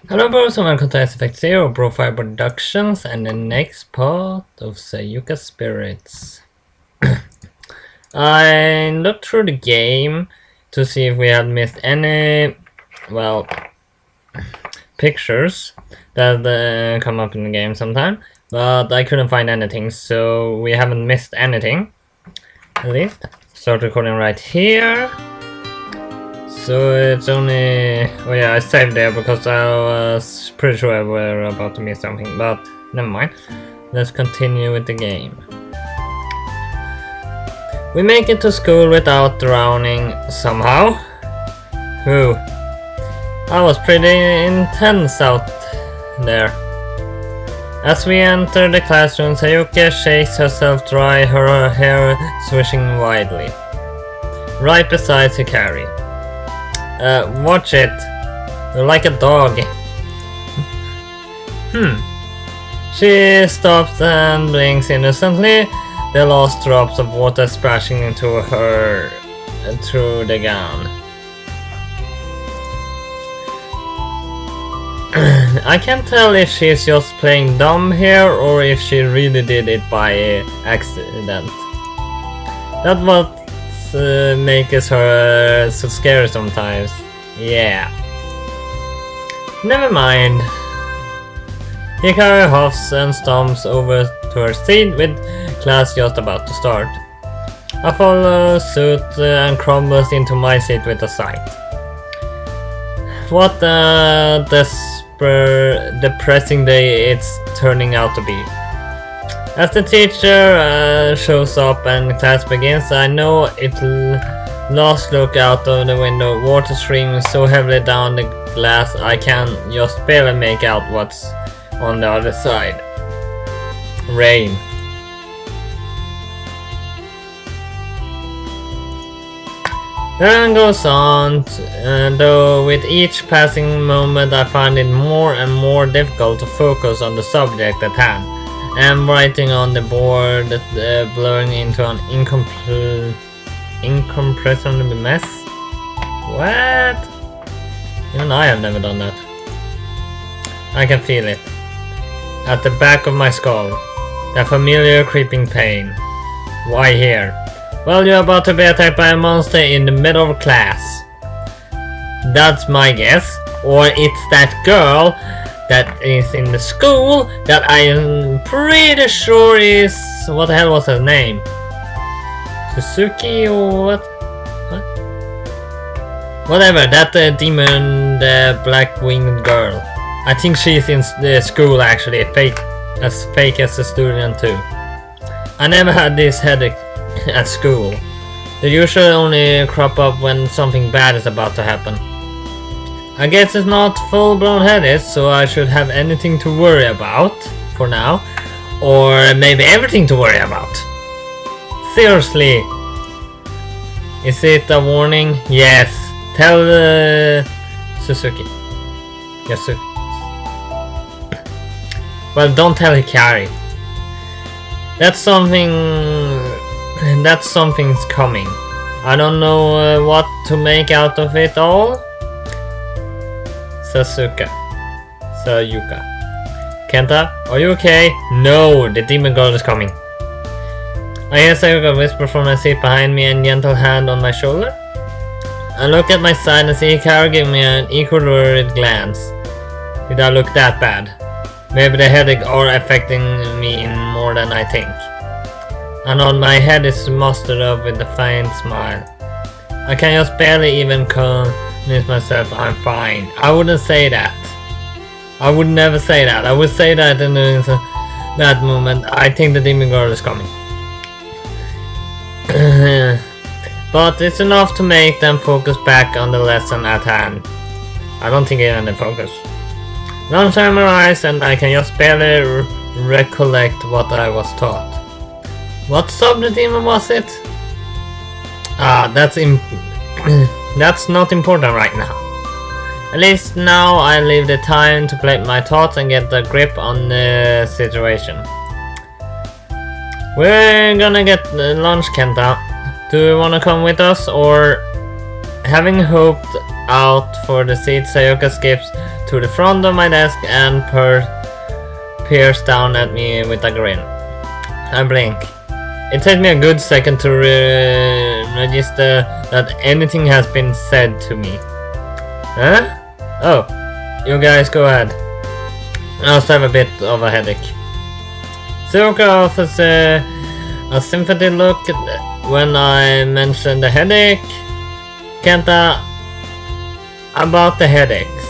Hello bros and welcome to Effect Zero, BroFive Productions, and the next part of Sayuka Spirits. I looked through the game to see if we had missed any, pictures that come up in the game sometime, but I couldn't find anything, so we haven't missed anything, at least. Start recording right here. So it's only... oh yeah, I saved there because I was pretty sure I were about to miss something, but never mind. Let's continue with the game. We make it to school without drowning somehow. Whew. I was pretty intense out there. As we enter the classroom, Sayuka shakes herself dry, her hair swishing wildly. Right beside Hikari. Watch it. You're like a dog. She stops and blinks innocently, the last drops of water splashing into her through the gown. I can't tell if she's just playing dumb here or if she really did it by accident. That's what makes her so scary sometimes. Yeah. Never mind. Hikari huffs and stomps over to her seat with class just about to start. I follow suit and crumbles into my seat with a sigh. What a depressing day it's turning out to be. As the teacher shows up and class begins, I know it'll last look out of the window, water streaming so heavily down the glass I can just barely make out what's on the other side. Rain. The run goes on, though with each passing moment I find it more and more difficult to focus on the subject at hand. I'm writing on the board, blurring into an incomprehensible mess. What? Even I have never done that. I can feel it. At the back of my skull. That familiar creeping pain. Why here? Well, you're about to be attacked by a monster in the middle of class. That's my guess. Or it's that girl that is in the school that I am pretty sure is... what the hell was her name? Suzuki or what? Whatever, that demon, the black winged girl. I think she's in the school actually, fake as a student too. I never had this headache at school. They usually only crop up when something bad is about to happen. I guess it's not full-blown headache, so I should have anything to worry about for now. Or maybe everything to worry about. Seriously. Is it a warning? Yes. Tell Suzuki. Yes, sir. Well, don't tell Hikari. Something's coming. I don't know what to make out of it all. Sayuka. Kenta, are you okay? No, the demon girl is coming. I hear Sayuka whisper from my seat behind me and gentle hand on my shoulder. I look at my side and see Hikari give me an equal worried glance. Did I look that bad? Maybe the headache are affecting me in more than I think. I know my head is mustered up with a faint smile. I can just barely even convince myself I'm fine. I wouldn't say that. I would never say that. I would say that in that moment. I think the demon girl is coming. But it's enough to make them focus back on the lesson at hand. I don't think even they focus. Lunchtime arrives and I can just barely recollect what I was taught. What sub-demon was it? That's not important right now. At least now I leave the time to collect my thoughts and get a grip on the situation. We're gonna get lunch, Kenta. Do you wanna come with us, or having hoped out for the seat, Sayuka skips to the front of my desk and peers down at me with a grin. I blink. It takes me a good second to register that anything has been said to me. Huh? Oh, you guys go ahead. I also have a bit of a headache. Sakura offers a sympathy look when I mention the headache. Kenta, about the headaches.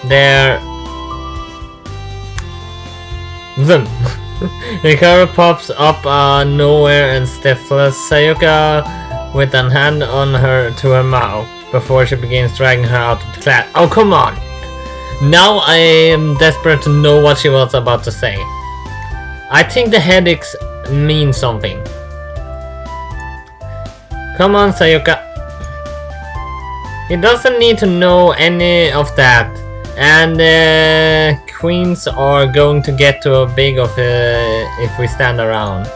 They're... Zoom. The car pops up nowhere and stifles Sayuka with an hand on her to her mouth before she begins dragging her out of the class. Oh, come on! Now I am desperate to know what she was about to say. I think the headaches mean something. Come on, Sayuka. He doesn't need to know any of that. And the queens are going to get too big of if we stand around.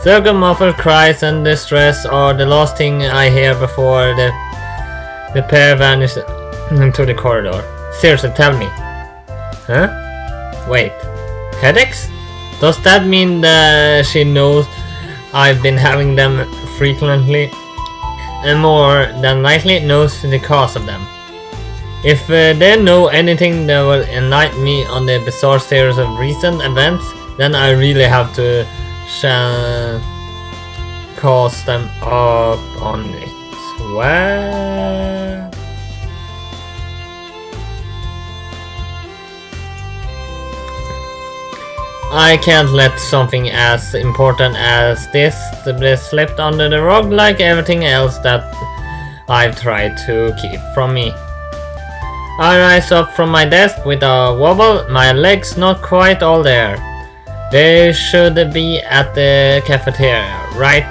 Sayuka muffled cries and distress are the last thing I hear before the pair vanish into the corridor. Seriously, tell me. Huh? Wait. Headaches? Does that mean that she knows I've been having them frequently? And more than likely knows the cause of them. If they know anything that will enlighten me on the bizarre series of recent events, then I really have to cause them up on it. Well... I can't let something as important as this be slipped under the rug like everything else that I've tried to keep from me. I rise up from my desk with a wobble, my legs not quite all there. They should be at the cafeteria, right?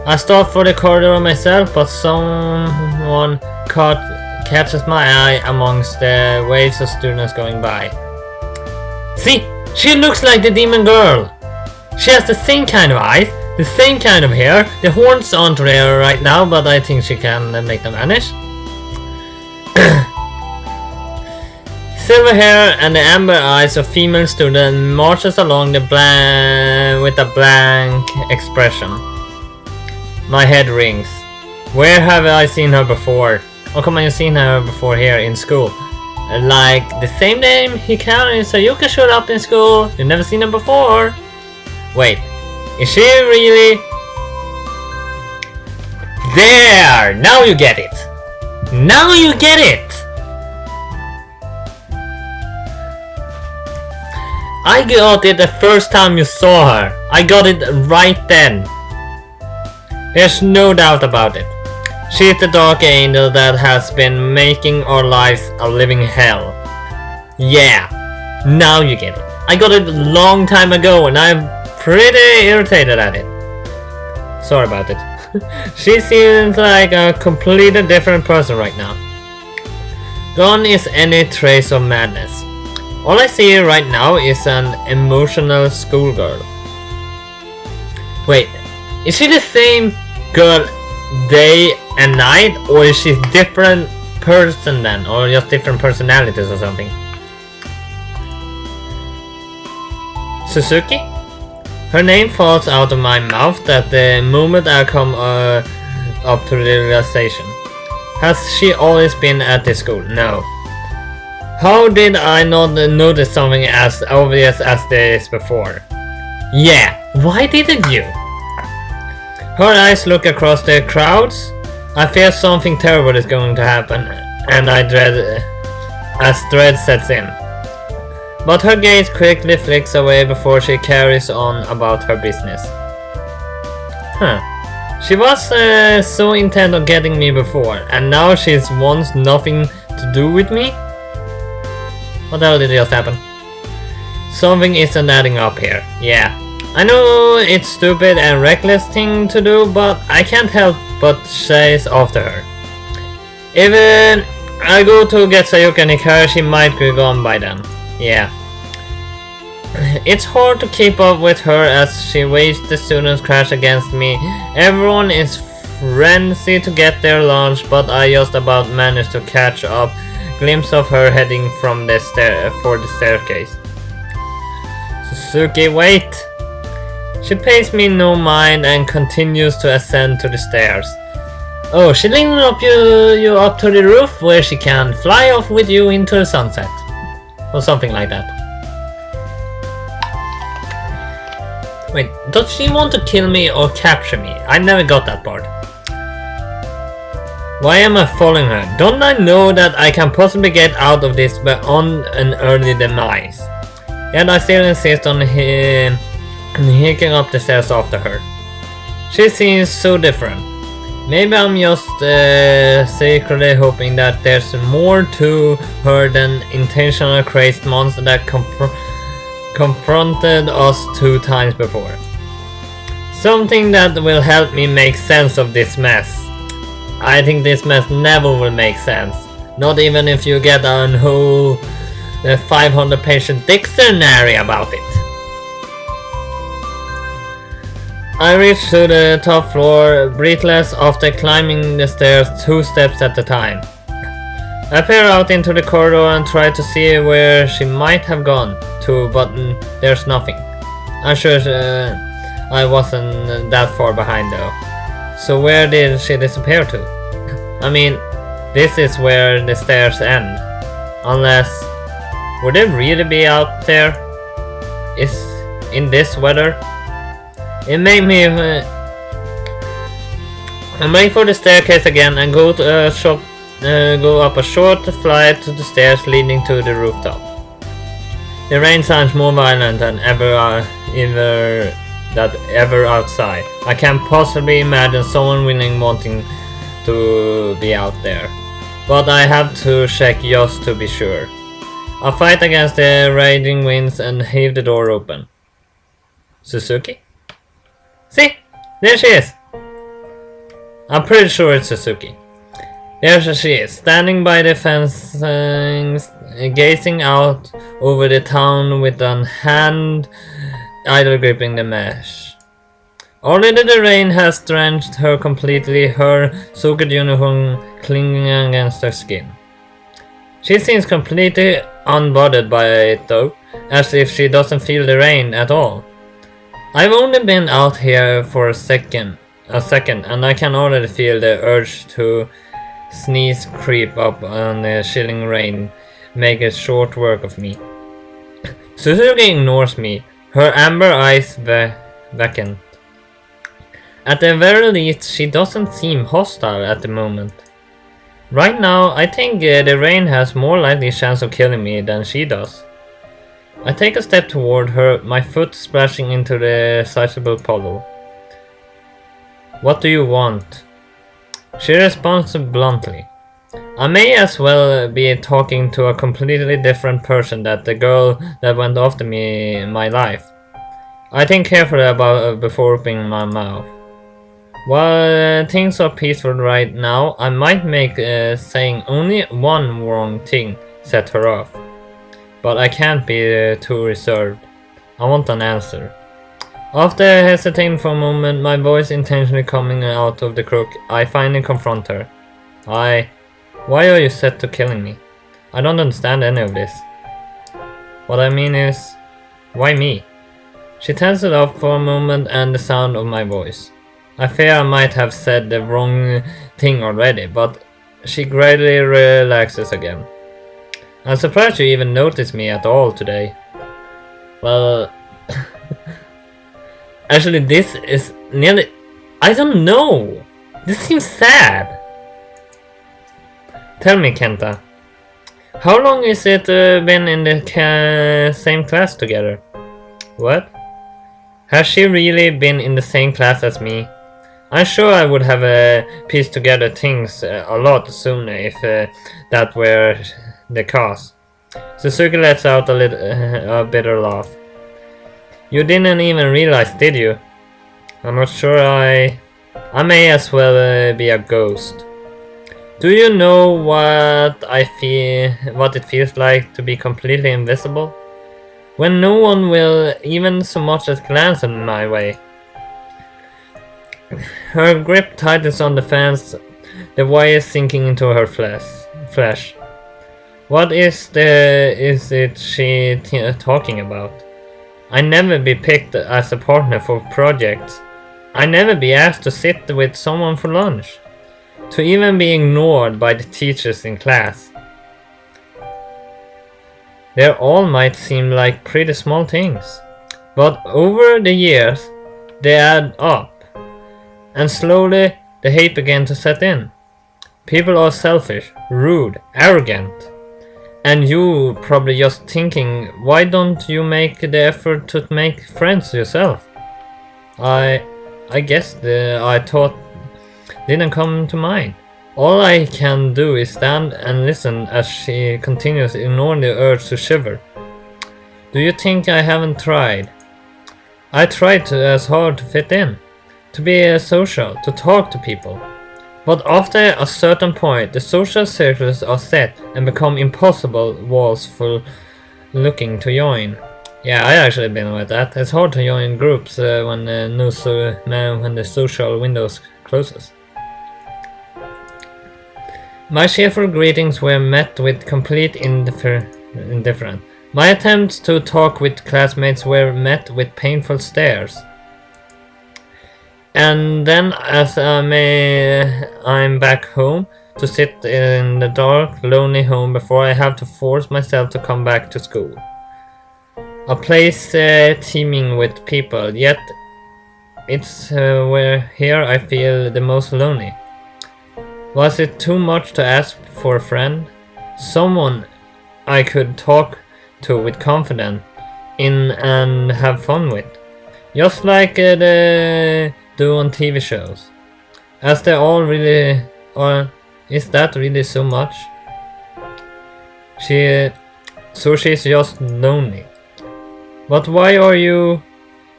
I start for the corridor myself, but someone catches my eye amongst the waves of students going by. See? She looks like the demon girl. She has the same kind of eyes, the same kind of hair. The horns aren't there right now, but I think she can make them vanish. Silver hair and the amber eyes of female student marches along the with a blank expression. My head rings. Where have I seen her before? Oh, come on, you've seen her before here in school. Like the same name Hikaru Sayuka showed up in school. You've never seen her before. Wait, is she really? There! Now you get it! Now you get it! I got it the first time you saw her. I got it right then. There's no doubt about it. She's the dark angel that has been making our lives a living hell. Yeah, now you get it. I got it a long time ago and I'm pretty irritated at it. Sorry about it. She seems like a completely different person right now. Gone is any trace of madness. All I see right now is an emotional schoolgirl. Wait, is she the same girl day and night, or is she different person then, or just different personalities or something? Suzuki? Her name falls out of my mouth at the moment I come up to the realization. Has she always been at this school? No. How did I not notice something as obvious as this before? Yeah, why didn't you? Her eyes look across the crowds. I fear something terrible is going to happen, and I dread as dread sets in. But her gaze quickly flicks away before she carries on about her business. Huh. She was so intent on getting me before, and now she wants nothing to do with me? What the hell did just happen? Something isn't adding up here. Yeah. I know it's stupid and reckless thing to do, but I can't help but chase after her. Even I go to get Sayuka and Hikaru, she might be gone by then. Yeah. It's hard to keep up with her as she waves the students crash against me. Everyone is frenzy to get their lunch, but I just about managed to catch a glimpse of her heading from the staircase. Suzuki, wait! She pays me no mind and continues to ascend to the stairs. Oh, she leading you up to the roof where she can fly off with you into the sunset. Or something like that. Wait, does she want to kill me or capture me? I never got that part. Why am I following her? Don't I know that I can possibly get out of this beyond an early demise? Yet I still insist on hiking up the stairs after her. She seems so different. Maybe I'm just secretly hoping that there's more to her than intentional crazed monster that confronted us 2 times before. Something that will help me make sense of this mess. I think this mess never will make sense. Not even if you get a whole 500-page dictionary about it. I reach to the top floor, breathless after climbing the stairs 2 steps at a time. I peer out into the corridor and try to see where she might have gone to, but there's nothing. I'm sure I wasn't that far behind though. So where did she disappear to? I mean, this is where the stairs end. Unless, would it really be out there? Is in this weather? It made me I wait for the staircase again and go up a short flight to the stairs leading to the rooftop. The rain sounds more violent than ever outside. I can't possibly imagine someone wanting to be out there. But I have to check just to be sure. I fight against the raging winds and heave the door open. Suzuki? See? There she is! I'm pretty sure it's Suzuki. There she is, standing by the fence, gazing out over the town with one hand idle gripping the mesh. Already the rain has drenched her completely, her soaked uniform clinging against her skin. She seems completely unbothered by it though, as if she doesn't feel the rain at all. I've only been out here for a second, and I can already feel the urge to sneeze creep up on the chilling rain, make it short work of me. Suzuki ignores me, her amber eyes vacant. At the very least, she doesn't seem hostile at the moment. Right now, I think the rain has more likely chance of killing me than she does. I take a step toward her, my foot splashing into the sizable puddle. What do you want? She responds bluntly. I may as well be talking to a completely different person than the girl that went after me in my life. I think carefully about before opening my mouth. While things are peaceful right now, I might make saying only one wrong thing set her off. But I can't be too reserved. I want an answer. After hesitating for a moment, my voice intentionally coming out of the crook, I finally confront her. Why are you set to killing me? I don't understand any of this. What I mean is, why me? She tenses up for a moment and the sound of my voice. I fear I might have said the wrong thing already, but she gradually relaxes again. I'm surprised you even noticed me at all today. Well, actually this is nearly... I don't know! This seems sad! Tell me, Kenta. How long is it been in the same class together? What? Has she really been in the same class as me? I'm sure I would have pieced together things a lot sooner if that were the cause. Suzuki lets out a bitter laugh. You didn't even realize, did you? I'm not sure I may as well be a ghost. Do you know what it feels like to be completely invisible? When no one will even so much as glance in my way. Her grip tightens on the fence, the wire sinking into her flesh. What is it she talking about? I never be picked as a partner for projects. I never be asked to sit with someone for lunch. To even be ignored by the teachers in class. They all might seem like pretty small things, but over the years they add up, and slowly the hate began to set in. People are selfish, rude, arrogant, and you probably just thinking, why don't you make the effort to make friends yourself? I guess I thought didn't come to mind. All I can do is stand and listen as she continues, ignoring the urge to shiver. Do you think I haven't tried? I tried as hard to fit in, to be social, to talk to people. But after a certain point, the social circles are set and become impossible walls for looking to join. Yeah, I actually been with that. It's hard to join groups when the social windows closes. My cheerful greetings were met with complete indifference. My attempts to talk with classmates were met with painful stares. And then, as I'm back home to sit in the dark, lonely home before I have to force myself to come back to school. A place teeming with people, yet it's where here I feel the most lonely. Was it too much to ask for a friend? Someone I could talk to with confidence in and have fun with. Just like they do on TV shows. As they all really are. Is that really so much? So she's just lonely. But why are you?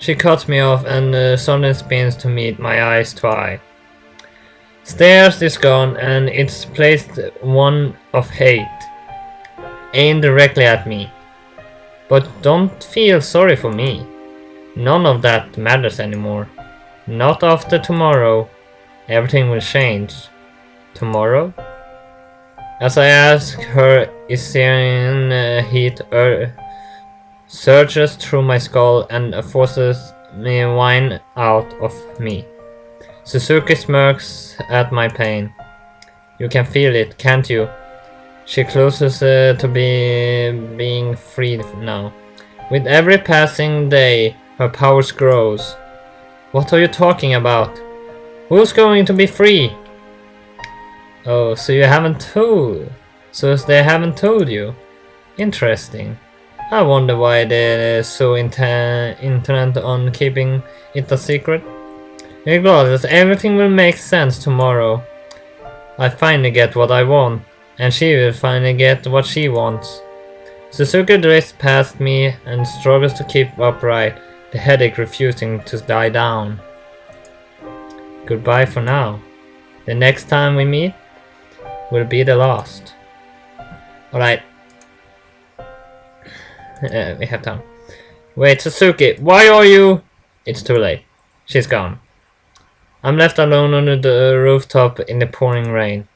She cuts me off and suddenly spins to meet my eyes to eye. Stares is gone and it's placed one of hate, aimed directly at me. But don't feel sorry for me. None of that matters anymore. Not after tomorrow. Everything will change. Tomorrow? As I ask her, Syrian heat surges through my skull and forces me wine out of me. Suzuki smirks at my pain. You can feel it, can't you? She closes to being free now. With every passing day, her powers grows. What are you talking about? Who's going to be free? Oh, so you haven't told. So they haven't told you. Interesting. I wonder why they're so intent on keeping it a secret. Regardless, everything will make sense tomorrow. I finally get what I want, and she will finally get what she wants. Suzuki drifts past me and struggles to keep upright, the headache refusing to die down. Goodbye for now. The next time we meet will be the last. Alright. We have time. Wait, Suzuki, why are you? It's too late. She's gone. I'm left alone on the rooftop in the pouring rain.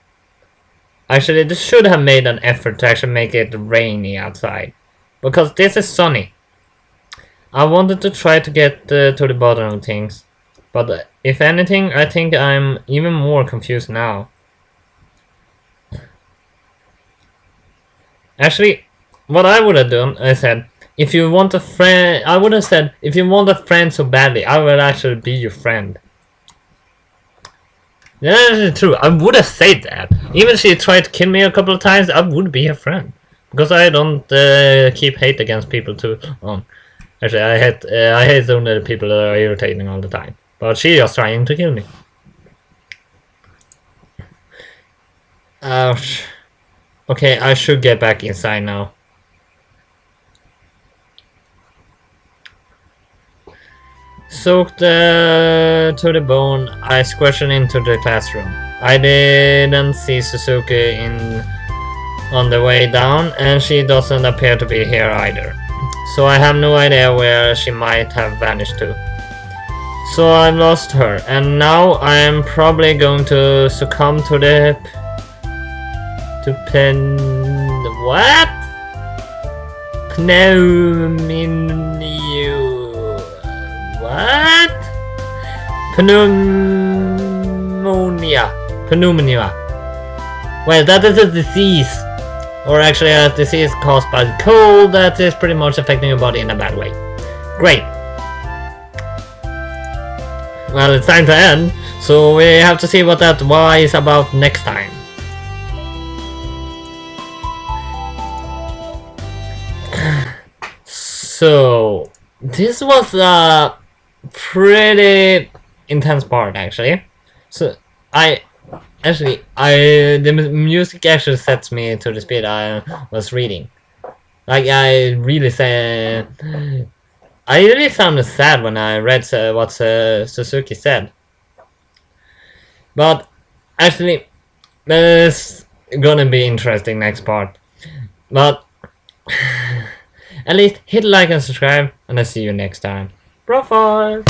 Actually, this should have made an effort to actually make it rainy outside. Because this is sunny. I wanted to try to get to the bottom of things. But if anything, I think I'm even more confused now. Actually, what I would have done, I said, if you want a friend, I would have said, if you want a friend so badly, I will actually be your friend. Yeah, that's true. I would have said that. Even if she tried to kill me a couple of times, I would be her friend. Because I don't keep hate against people too long. Actually, I hate only the people that are irritating all the time. But she was trying to kill me. Ouch. Okay, I should get back inside now. Soaked to the bone, I squashed into the classroom. I didn't see Suzuki on the way down, and she doesn't appear to be here either. So I have no idea where she might have vanished to. So I lost her, and now I am probably going to succumb to the what? What? Pneumonia. Well, that is a disease. Or actually a disease caused by cold that is pretty much affecting your body in a bad way. Great. Well, it's time to end, so we have to see what that Y is about next time. So, this was a pretty intense part, actually. So, the music actually sets me to the speed I was reading. Like, I really sounded sad when I read what Suzuki said. But, actually, it's gonna be interesting next part. But, at least hit like and subscribe, and I'll see you next time. BroFive!